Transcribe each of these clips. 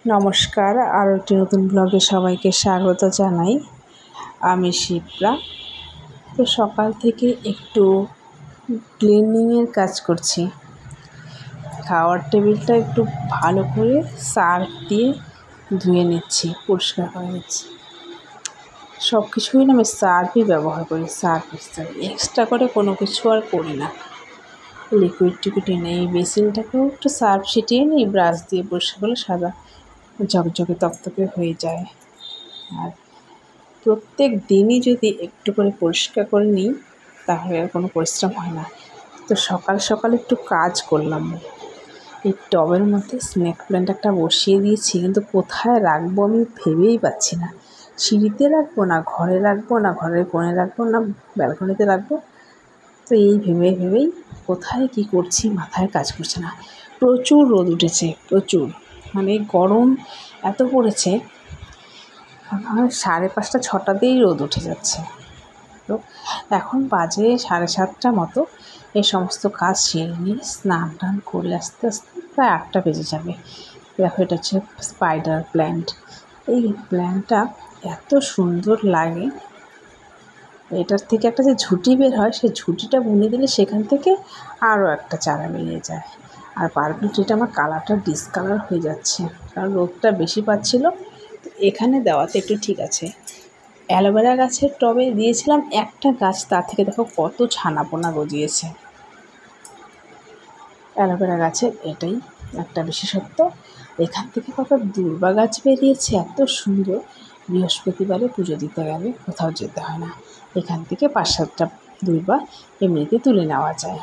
নমস্কার, আরও একটি নতুন ব্লগে সবাইকে স্বাগত জানাই। আমি শিপ্রা। তো সকাল থেকে একটু ক্লিনিংয়ের কাজ করছি। খাওয়ার টেবিলটা একটু ভালো করে সার্ফ দিয়ে ধুয়ে নিচ্ছি, পরিষ্কার করে নিচ্ছি। সব কিছুই না আমি সার্ফই ব্যবহার করি, সার্ফ এক্সট্রা করে কোনো কিছু আর করি না। লিকুইড টিকুইড নেই, বেসিনটাকেও একটু সার্ফ ছিটিয়ে নিই, ব্রাশ দিয়ে পরিষ্কার করলে সাদা ঝকঝকে তকতকে হয়ে যায়। আর প্রত্যেক দিনই যদি একটু করে পরিষ্কার করে নিই তাহলে আর কোনো পরিশ্রম হয় না। তো সকাল সকাল একটু কাজ করলাম। এই টবের মধ্যে স্নেক প্ল্যান্ট একটা বসিয়ে দিয়েছি, কিন্তু কোথায় রাখবো আমি ভেবেই পাচ্ছি না। সিঁড়িতে রাখবো না ঘরে রাখবো, না ঘরের কোণে রাখবো, না ব্যালকনিতে রাখবো। তো এই ভেবেই কোথায় কি করছি মাথায় কাজ করছে না। প্রচুর রোদ উঠেছে, প্রচুর, মানে গরম এত পড়েছে, 5:30 6টাতেই রোদ উঠে যাচ্ছে। তো এখন বাজে 7:30 মতো। এই সমস্ত কাজ সেরে নিয়ে স্নান টান করে আস্তে আস্তে প্রায় 8টা বেজে যাবে। দেখো, এটা হচ্ছে স্পাইডার প্ল্যান্ট। এই প্ল্যান্টটা এত সুন্দর লাগে। এটার থেকে একটা যে ঝুঁটি বের হয়, সেই ঝুঁটিটা বুনে দিলে সেখান থেকে আরও একটা চারা বেরিয়ে যায়। আর পার্পল ট্রিটা আমার কালারটা ডিসকালার হয়ে যাচ্ছে, কারণ রোদটা বেশি পাচ্ছিল। এখানে দেওয়াতে একটু ঠিক আছে। অ্যালোভেরা গাছের টবে দিয়েছিলাম একটা গাছ, তার থেকে দেখো কত ছানাপোনা গজিয়েছে। অ্যালোভেরা গাছের এটাই একটা বিশেষত্ব। এখান থেকে কত দূর্বা গাছ বেরিয়েছে, এত সুন্দর। বৃহস্পতিবারে পুজো দিতে গেলে কোথাও যেতে হয় না, এখান থেকে 5-7টা দূর্বা এমনিতে তুলে নেওয়া যায়।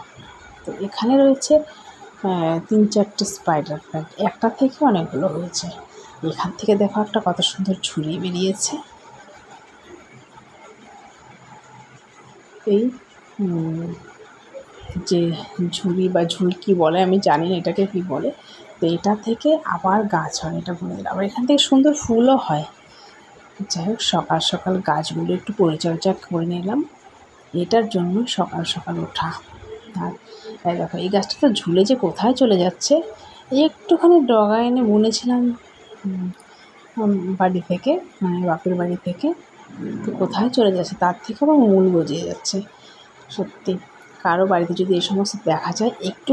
তো এখানে রয়েছে 3-4টে স্পাইডার প্ল্যান্ট, একটা থেকে অনেকগুলো হয়েছে। এখান থেকে দেখো একটা কত সুন্দর ঝুড়ি বেরিয়েছে। এই যে ঝুড়ি বা ঝুলকি বলে, আমি জানি না এটাকে কী বলে। তো এটা থেকে আবার গাছ হয়, এটা বলে দিলাম। আবার এখান থেকে সুন্দর ফুলও হয়। যাই হোক, সকাল সকাল গাছগুলো একটু পরিচর্যা করে নিলাম, এটার জন্য সকাল সকাল ওঠা। আর দেখো, এই গাছটা তো ঝুলে যে কোথায় চলে যাচ্ছে। একটুখানি ডগা এনে বুনেছিলাম বাড়ি থেকে, মানে বাপের বাড়ি থেকে। তো কোথায় চলে যাচ্ছে, তার থেকে আবার মূল গজিয়ে যাচ্ছে। সত্যি, কারো বাড়িতে যদি এই সমস্ত দেখা যায়, একটু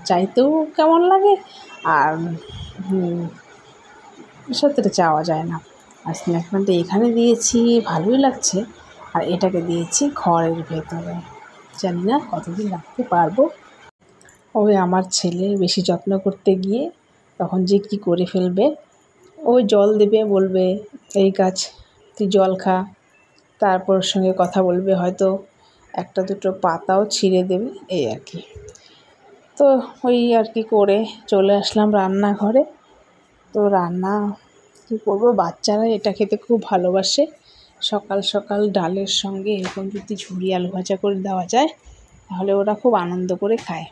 চাইতেও কেমন লাগে, আর সত্যিটা চাওয়া যায় না। আর স্ন্যাক প্ল্যান্টটা এখানে দিয়েছি, ভালোই লাগছে। আর এটাকে দিয়েছি ঘরের ভেতরে, জানি না কতদিন রাখতে পারবো। ওই আমার ছেলে বেশি যত্ন করতে গিয়ে তখন যে কী করে ফেলবে। ওই জল দেবে, বলবে এই গাছ তুই জল খা, তারপর ওর সঙ্গে কথা বলবে, হয়তো একটা দুটো পাতাও ছিঁড়ে দেবে, এই আর কি। তো ওই আর কি করে চলে আসলাম রান্নাঘরে। তো রান্না কী করবো, বাচ্চারা এটা খেতে খুব ভালোবাসে। সকাল সকাল ডালের সঙ্গে এরকম যদি ঝুরি আলু ভাজা করে দেওয়া যায়, তাহলে ওরা খুব আনন্দ করে খায়।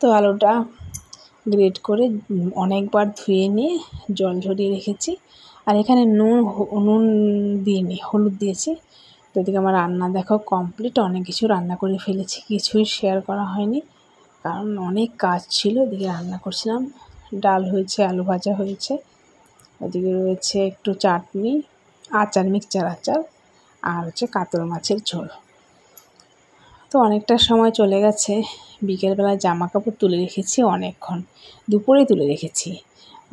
তো আলুটা গ্রেট করে অনেকবার ধুয়ে নিয়ে জল ঝরিয়ে রেখেছি। আর এখানে নুন দিইনি, হলুদ দিয়েছি। তো এদিকে আমার রান্না দেখো কমপ্লিট, অনেক কিছু রান্না করে ফেলেছি, কিছুই শেয়ার করা হয়নি কারণ অনেক কাজ ছিল। এদিকে রান্না করছিলাম, ডাল হয়েছে, আলু ভাজা হয়েছে, ওদিকে রয়েছে একটু চাটনি, আচার, মিক্সচার আচার, আর হচ্ছে কাতল মাছের ঝোল। তো অনেকটা সময় চলে গেছে। বিকেলবেলায় জামা কাপড় তুলে রেখেছি অনেকক্ষণ, দুপুরেই তুলে রেখেছি।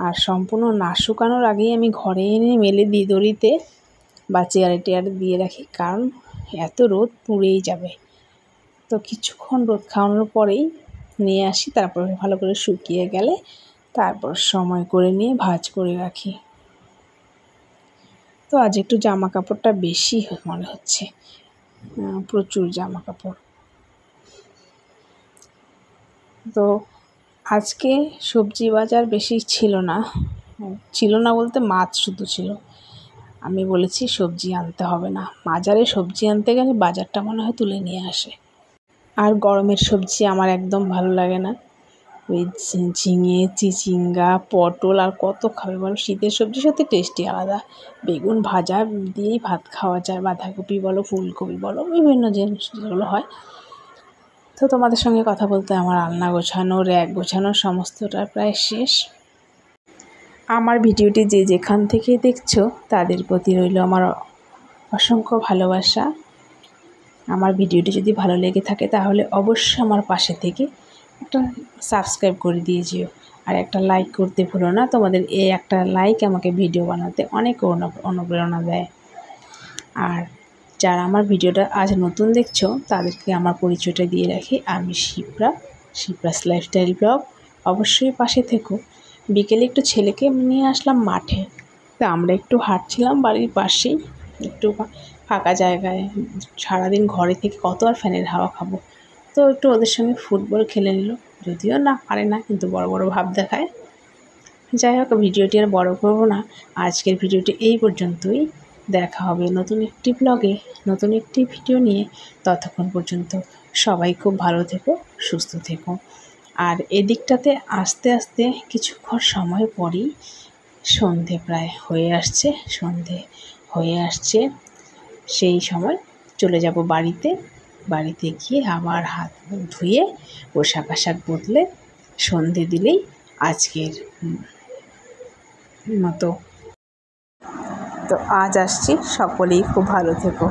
আর সম্পূর্ণ না শুকানোর আগেই আমি ঘরে এনে মেলে দিই দড়িতে বা চেয়ারে টেয়ারে দিয়ে রাখি, কারণ এত রোদ পুড়েই যাবে। তো কিছুক্ষণ রোদ খাওয়ানোর পরেই নিয়ে আসি, তারপরে ভালো করে শুকিয়ে গেলে তারপর সময় করে নিয়ে ভাঁজ করে রাখি। তো আজ একটু জামা কাপড়টা বেশি মনে হচ্ছে, প্রচুর জামা কাপড়। তো আজকে সবজি বাজার বেশি ছিল না বলতে মাছ শুধু ছিল। আমি বলেছি সবজি আনতে হবে না, বাজারে সবজি আনতে গেলে বাজারটা মনে হয় তুলে নিয়ে আসে। আর গরমের সবজি আমার একদম ভালো লাগে না। ওই ঝিঙে, চিচিঙ্গা, পটল আর কত খাবে বলো। শীতের সবজি সত্যি টেস্টি আলাদা। বেগুন ভাজা দিয়েই ভাত খাওয়া যায়, বাঁধাকপি বলো, ফুলকপি বলো, বিভিন্ন জিনিস যেগুলো হয়। তো তোমাদের সঙ্গে কথা বলতে আমার আলনা গোছানো, র্যাক গোছানো সমস্তটা প্রায় শেষ। আমার ভিডিওটি যে যেখান থেকে দেখছো তাদের প্রতি রইল আমার অসংখ্য ভালোবাসা। আমার ভিডিওটি যদি ভালো লেগে থাকে তাহলে অবশ্যই আমার পাশে থেকে একটা সাবস্ক্রাইব করে দিয়ে যেও, আর একটা লাইক করতে ভুলো না। তোমাদের এই একটা লাইক আমাকে ভিডিও বানাতে অনেক অনুপ্রেরণা দেয়। আর যারা আমার ভিডিওটা আজ নতুন দেখছো তাদেরকে আমার পরিচয়টা দিয়ে রাখি, আমি শিপ্রাস লাইফস্টাইল ব্লগ। অবশ্যই পাশে থেকো। বিকেলে একটু ছেলেকে নিয়ে আসলাম মাঠে, তো আমরা একটু হাঁটছিলাম বাড়ির পাশেই, একটু ফাঁকা জায়গায়। সারাদিন ঘরে থেকে কত আর ফ্যানের হাওয়া খাবো, তো একটু ওদের সঙ্গে ফুটবল খেলে নিল। যদিও না পারে না, কিন্তু বড় বড় ভাব দেখায়। যাই হোক, ভিডিওটি আর বড় করব না, আজকের ভিডিওটি এই পর্যন্তই। দেখা হবে নতুন একটি ব্লগে, নতুন একটি ভিডিও নিয়ে। ততক্ষণ পর্যন্ত সবাই খুব ভালো থেকো, সুস্থ থেকো। আর এদিকটাতে আস্তে আস্তে কিছুক্ষণ সময় পরই সন্ধে প্রায় হয়ে আসছে। সেই সময় চলে যাব বাড়িতে গিয়ে আবার হাত মুখ ধুয়ে পোশাক আশাক বদলে সন্ধে দিলেই আজকের মতো। তো আজ আসছি, সকলেই খুব ভালো থেকো।